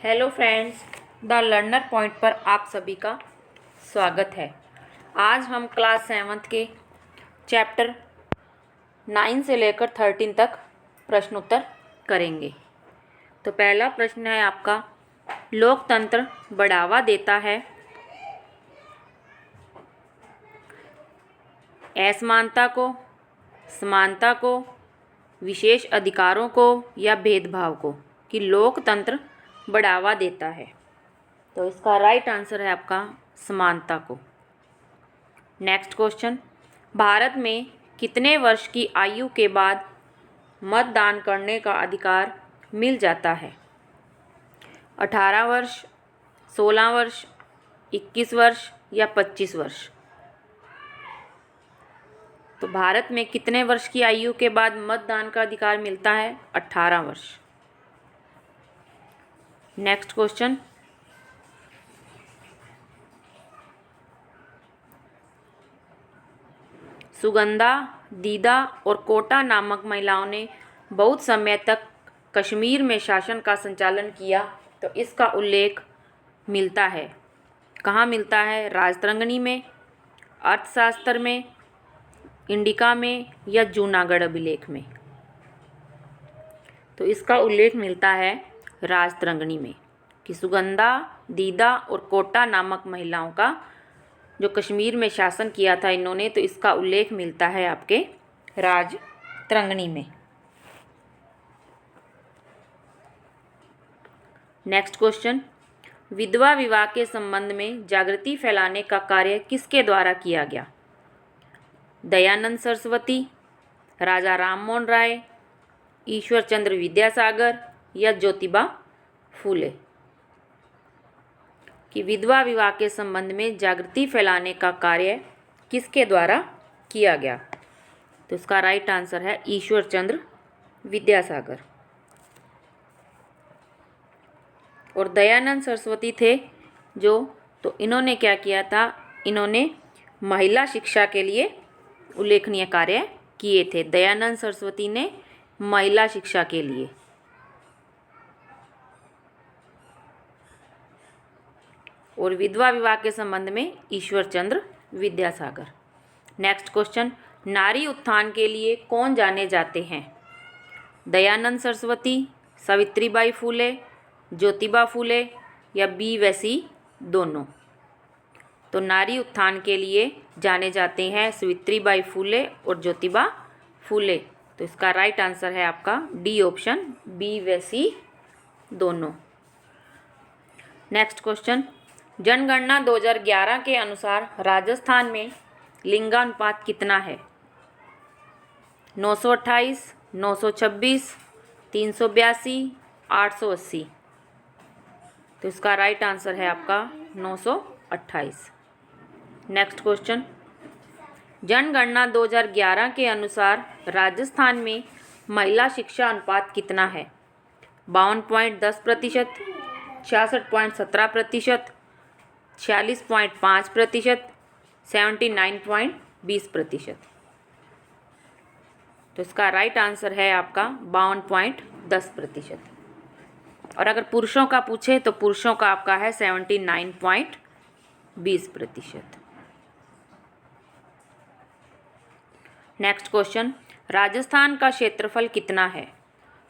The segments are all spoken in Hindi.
Hello friends, the learner point पर आप सभी का स्वागत है। आज हम क्लास 7th के चैप्टर 9 से लेकर 13 तक प्रश्न उत्तर करेंगे। तो पहला प्रश्न है आपका, लोकतंत्र बढ़ावा देता है असमानता को, समानता को, विशेष अधिकारों को या भेदभाव को। कि लोकतंत्र बढ़ावा देता है, तो इसका राइट आंसर है आपका समानता को। नेक्स्ट क्वेश्चन, भारत में कितने वर्ष की आयु के बाद मतदान करने का अधिकार मिल जाता है? 18 वर्ष, 16 वर्ष, 21 वर्ष या 25 वर्ष? तो भारत में कितने वर्ष की आयु के बाद मतदान का अधिकार मिलता है? 18 वर्ष। नेक्स्ट क्वेश्चन, सुगंधा, दीदा और कोटा नामक महिलाओं ने बहुत समय तक कश्मीर में शासन का संचालन किया, तो इसका उल्लेख मिलता है कहाँ मिलता है? राजतरंगिणी में, अर्थशास्त्र में, इंडिका में या जूनागढ़ अभिलेख में? तो इसका उल्लेख मिलता है राजतरंगिणी में। कि सुगंधा, दीदा और कोटा नामक महिलाओं का जो कश्मीर में शासन किया था इन्होंने, तो इसका उल्लेख मिलता है आपके राजतरंगिणी में। नेक्स्ट क्वेश्चन, विधवा विवाह के संबंध में जागृति फैलाने का कार्य किसके द्वारा किया गया? दयानंद सरस्वती, राजा राममोहन राय, ईश्वर चंद्र विद्यासागर या ज्योतिबा फूले? कि विधवा विवाह के संबंध में जागृति फैलाने का कार्य किसके द्वारा किया गया? तो इसका राइट आंसर है ईश्वर चंद्र विद्यासागर। और दयानंद सरस्वती थे जो, तो इन्होंने क्या किया था? इन्होंने महिला शिक्षा के लिए उल्लेखनीय कार्य किए थे। दयानंद सरस्वती ने महिला शिक्षा के लिए। और विधवा विवाह के संबंध में ईश्वर चंद्र विद्यासागर। नेक्स्ट क्वेश्चन, नारी उत्थान के लिए कौन जाने जाते हैं? दयानंद सरस्वती, सावित्रीबाई फूले, ज्योतिबा फूले या बी व सी दोनों? तो नारी उत्थान के लिए जाने जाते हैं सावित्रीबाई फूले और ज्योतिबा फूले। तो इसका राइट आंसर है आपका डी ऑप्शन, बी व सी दोनों। नेक्स्ट क्वेश्चन, जनगणना 2011 के अनुसार राजस्थान में लिंगानुपात कितना है? 928, 926, 382, 880? तो इसका राइट आंसर है आपका 928। नेक्स्ट क्वेश्चन, जनगणना 2011 के अनुसार राजस्थान में महिला शिक्षा अनुपात कितना है? 52.10%, 66.17%, 46.5%, 79.20%? तो इसका राइट आंसर है आपका 52.10%। और अगर पुरुषों का पूछे तो पुरुषों का आपका है 79.20%। नेक्स्ट क्वेश्चन, राजस्थान का क्षेत्रफल कितना है?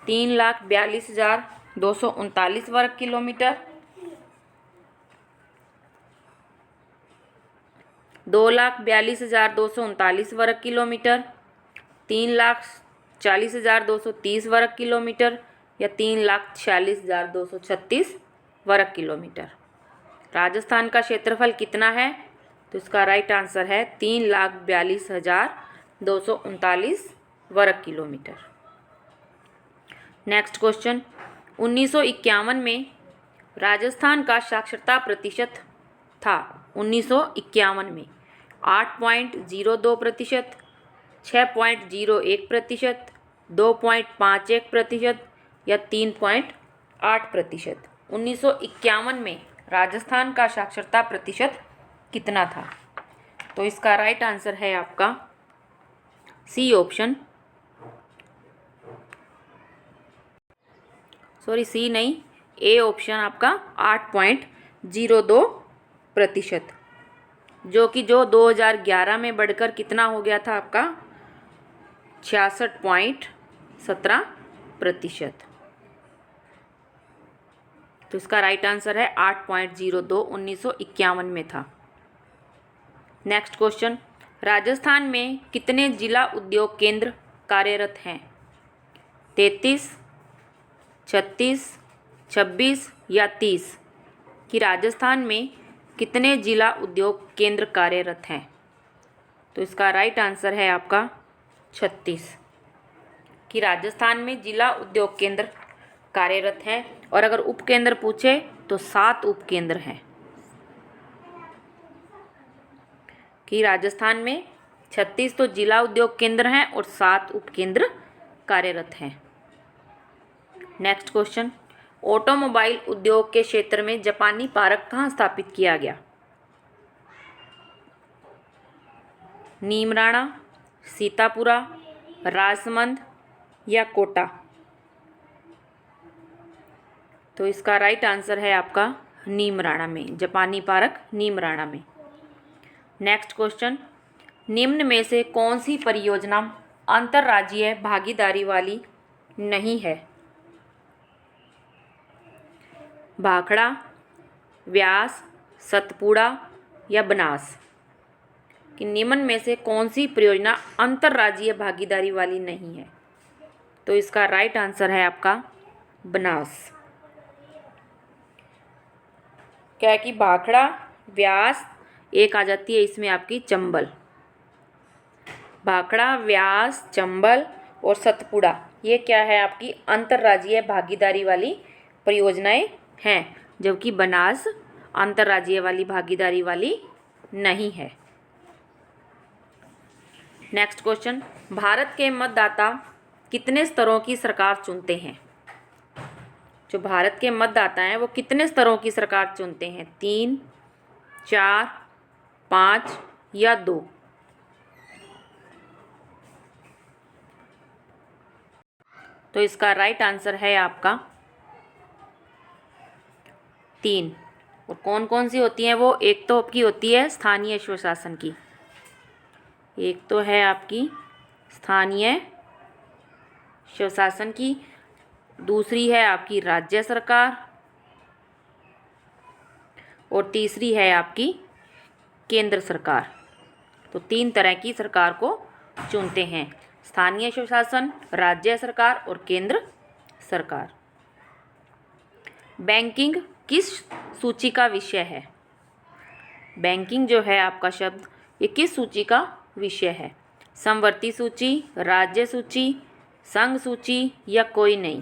3,42,239 वर्ग किलोमीटर, 2,42,239 वर्ग किलोमीटर, 3,40,230 वर्ग किलोमीटर या 3,46,236 वर्ग किलोमीटर? राजस्थान का क्षेत्रफल कितना है? तो इसका राइट आंसर है 3,42,239 वर्ग किलोमीटर। नेक्स्ट क्वेश्चन, 1951 में राजस्थान का साक्षरता प्रतिशत था 1951 में 8.02%, 6.01%, 2.51% या 3.8%? 1951 में राजस्थान का साक्षरता प्रतिशत कितना था? तो इसका राइट आंसर है आपका सी ऑप्शन, सी नहीं, ए ऑप्शन आपका 8.02%, जो 2011 में बढ़कर कितना हो गया था आपका 66.17%। तो इसका राइट आंसर है 8.02, 1951 में था। नेक्स्ट क्वेश्चन, राजस्थान में कितने जिला उद्योग केंद्र कार्यरत हैं? 33, 36, 26 या 30? कि राजस्थान में कितने जिला उद्योग केंद्र कार्यरत हैं? तो इसका राइट आंसर है आपका 36, कि राजस्थान में जिला उद्योग केंद्र कार्यरत हैं। और अगर उपकेंद्र पूछे तो 7 उपकेंद्र हैं, कि राजस्थान में 36 तो जिला उद्योग केंद्र हैं और 7 उपकेंद्र कार्यरत हैं। नेक्स्ट क्वेश्चन, ऑटोमोबाइल उद्योग के क्षेत्र में जापानी पार्क कहाँ स्थापित किया गया? नीमराणा, सीतापुरा, राजसमंद या कोटा? तो इसका राइट आंसर है आपका नीमराणा में, जापानी पार्क नीमराणा में। नेक्स्ट क्वेश्चन, निम्न में से कौन सी परियोजना अंतर्राज्यीय भागीदारी वाली नहीं है? भाखड़ा, व्यास, सतपुड़ा या बनास? कि निम्न में से कौन सी परियोजना अंतर्राज्यीय भागीदारी वाली नहीं है? तो इसका राइट आंसर है आपका बनास। क्या है कि भाखड़ा, व्यास, एक आ जाती है इसमें आपकी चंबल। भाखड़ा, व्यास, चंबल और सतपुड़ा ये क्या है आपकी अंतर्राज्यीय भागीदारी वाली परियोजनाएं हैं, जबकि बनास अंतर्राज्यीय वाली भागीदारी वाली नहीं है। नेक्स्ट क्वेश्चन, भारत के मतदाता कितने स्तरों की सरकार चुनते हैं? जो भारत के मतदाता हैं वो कितने स्तरों की सरकार चुनते हैं? 3, 4, 5 या 2? तो इसका राइट आंसर है आपका 3। और कौन कौन सी होती हैं वो? एक तो आपकी होती है स्थानीय स्वशासन की, एक तो है आपकी स्थानीय स्वशासन की, दूसरी है आपकी राज्य सरकार और तीसरी है आपकी केंद्र सरकार। तो 3 तरह की सरकार को चुनते हैं, स्थानीय स्वशासन, राज्य सरकार और केंद्र सरकार। बैंकिंग किस सूची का विषय है? बैंकिंग जो है आपका शब्द ये किस सूची का विषय है? समवर्ती सूची, राज्य सूची, संघ सूची या कोई नहीं?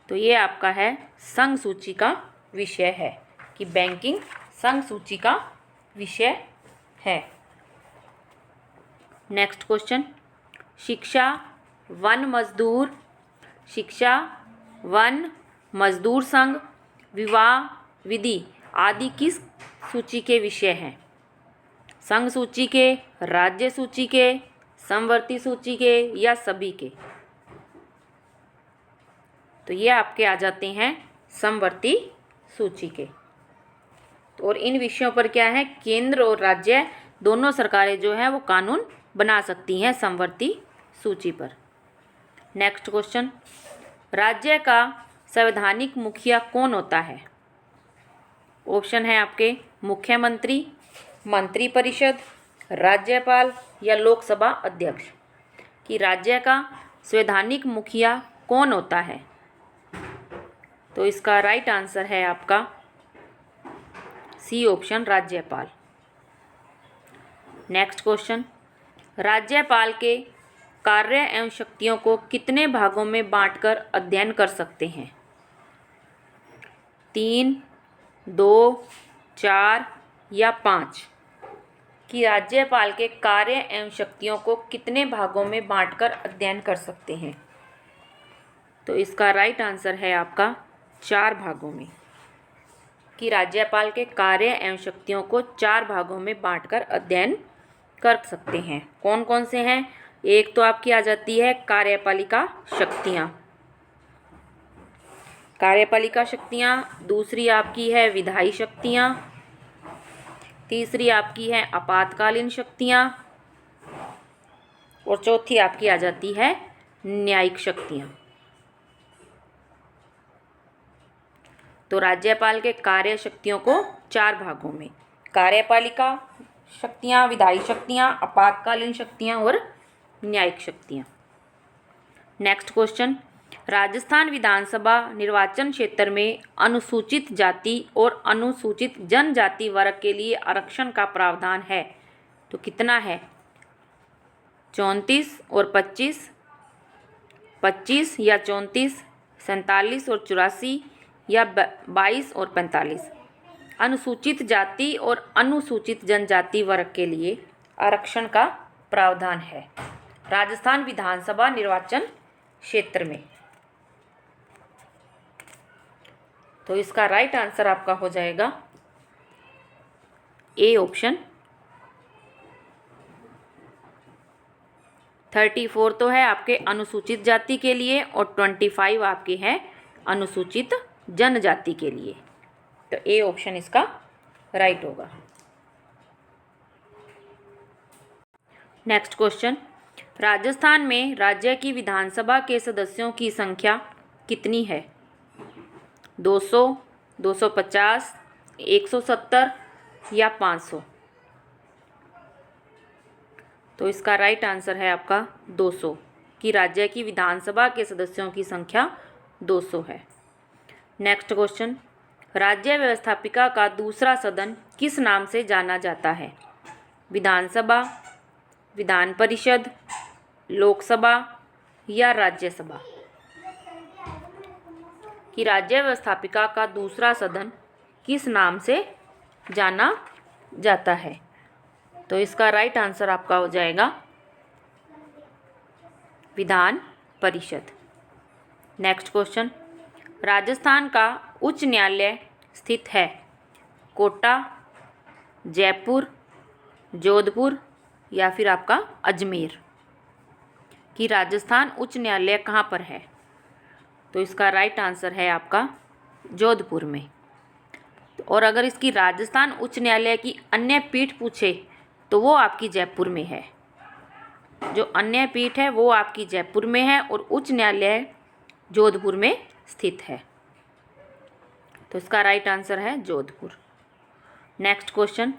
तो ये आपका है संघ सूची का विषय है, कि बैंकिंग संघ सूची का विषय है। नेक्स्ट क्वेश्चन, शिक्षा, वन मजदूर संघ, विवाह विधि आदि किस सूची के विषय हैं? संघ सूची के, राज्य सूची के, समवर्ती सूची के या सभी के? तो ये आपके आ जाते हैं समवर्ती सूची के। और इन विषयों पर क्या है, केंद्र और राज्य दोनों सरकारें जो हैं वो कानून बना सकती हैं समवर्ती सूची पर। नेक्स्ट क्वेश्चन, राज्य का संवैधानिक मुखिया कौन होता है? ऑप्शन है आपके मुख्यमंत्री, मंत्रिपरिषद, राज्यपाल या लोकसभा अध्यक्ष। कि राज्य का संवैधानिक मुखिया कौन होता है? तो इसका राइट आंसर है आपका सी ऑप्शन, राज्यपाल। नेक्स्ट क्वेश्चन, राज्यपाल के कार्य एवं शक्तियों को कितने भागों में बांटकर अध्ययन कर सकते हैं? 3, 2, 4 या 5? कि राज्यपाल के कार्य एवं शक्तियों को कितने भागों में बांटकर अध्ययन कर सकते हैं? तो इसका राइट आंसर है आपका 4 भागों में, कि राज्यपाल के कार्य एवं शक्तियों को 4 भागों में बांटकर अध्ययन कर सकते हैं। कौन कौन से हैं? एक तो आपकी आ जाती है कार्यपालिका शक्तियाँ, कार्यपालिका शक्तियाँ, दूसरी आपकी है विधायी शक्तियाँ, तीसरी आपकी है आपातकालीन शक्तियाँ और चौथी आपकी आ जाती है न्यायिक शक्तियाँ। तो राज्यपाल के कार्य शक्तियों को 4 भागों में, कार्यपालिका शक्तियाँ, विधायी शक्तियाँ, आपातकालीन शक्तियाँ और न्यायिक शक्तियाँ। नेक्स्ट क्वेश्चन, राजस्थान विधानसभा निर्वाचन क्षेत्र में अनुसूचित जाति और अनुसूचित जनजाति वर्ग के लिए आरक्षण का प्रावधान है, तो कितना है? 34 और 25, 25 या 34, 47 और 84 या 22 और 45। अनुसूचित जाति और अनुसूचित जनजाति वर्ग के लिए आरक्षण का प्रावधान है राजस्थान विधानसभा निर्वाचन क्षेत्र में। तो इसका राइट आंसर आपका हो जाएगा ए ऑप्शन। 34 तो है आपके अनुसूचित जाति के लिए और 25 आपके हैं अनुसूचित जनजाति के लिए। तो ए ऑप्शन इसका राइट होगा। नेक्स्ट क्वेश्चन, राजस्थान में राज्य की विधानसभा के सदस्यों की संख्या कितनी है? 200, 250, 170 या 500? तो इसका राइट आंसर है आपका 200 कि राज्य की विधानसभा के सदस्यों की संख्या 200 है। नेक्स्ट क्वेश्चन, राज्य व्यवस्थापिका का दूसरा सदन किस नाम से जाना जाता है? विधानसभा, विधान परिषद, लोकसभा या राज्यसभा? कि राज्य व्यवस्थापिका का दूसरा सदन किस नाम से जाना जाता है? तो इसका राइट आंसर आपका हो जाएगा विधान परिषद। नेक्स्ट क्वेश्चन, राजस्थान का उच्च न्यायालय स्थित है कोटा, जयपुर, जोधपुर या फिर आपका अजमेर? कि राजस्थान उच्च न्यायालय कहाँ पर है? तो इसका राइट आंसर है आपका जोधपुर में। और अगर इसकी राजस्थान उच्च न्यायालय की अन्य पीठ पूछे तो वो आपकी जयपुर में है। जो अन्य पीठ है वो आपकी जयपुर में है और उच्च न्यायालय जोधपुर में स्थित है। तो इसका राइट आंसर है जोधपुर। नेक्स्ट क्वेश्चन,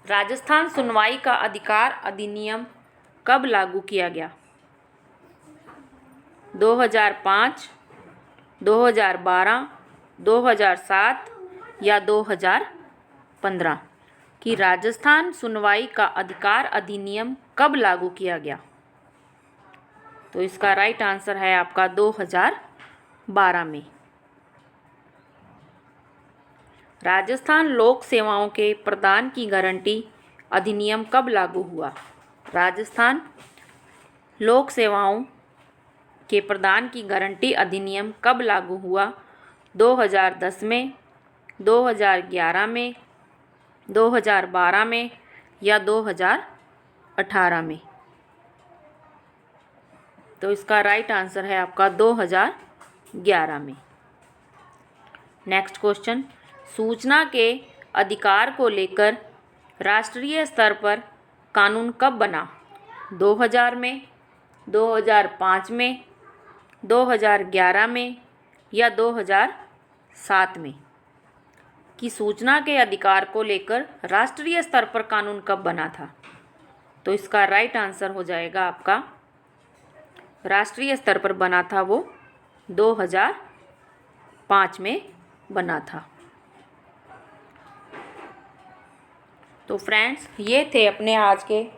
राजस्थान सुनवाई का अधिकार अधिनियम कब लागू किया गया? 2005, 2012, 2007 या 2015? कि राजस्थान सुनवाई का अधिकार अधिनियम कब लागू किया गया? तो इसका राइट आंसर है आपका 2012 में। राजस्थान लोक सेवाओं के प्रदान की गारंटी अधिनियम कब लागू हुआ? राजस्थान लोक सेवाओं के प्रदान की गारंटी अधिनियम कब लागू हुआ? 2010 में, 2011 में, 2012 में या 2018 में? तो इसका राइट आंसर है आपका 2011 में। नेक्स्ट क्वेश्चन, सूचना के अधिकार को लेकर राष्ट्रीय स्तर पर कानून कब बना? 2000 में, 2005 में, 2011 में या 2007 में? कि सूचना के अधिकार को लेकर राष्ट्रीय स्तर पर कानून कब बना था? तो इसका राइट आंसर हो जाएगा आपका राष्ट्रीय स्तर पर बना था वो 2005 में बना था। तो फ्रेंड्स, ये थे अपने आज के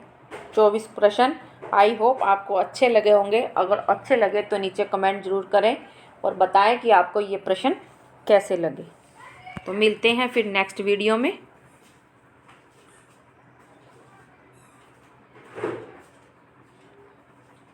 24 प्रश्न। आई होप आपको अच्छे लगे होंगे। अगर अच्छे लगे तो नीचे कमेंट ज़रूर करें और बताएं कि आपको ये प्रश्न कैसे लगे। तो मिलते हैं फिर नेक्स्ट वीडियो में।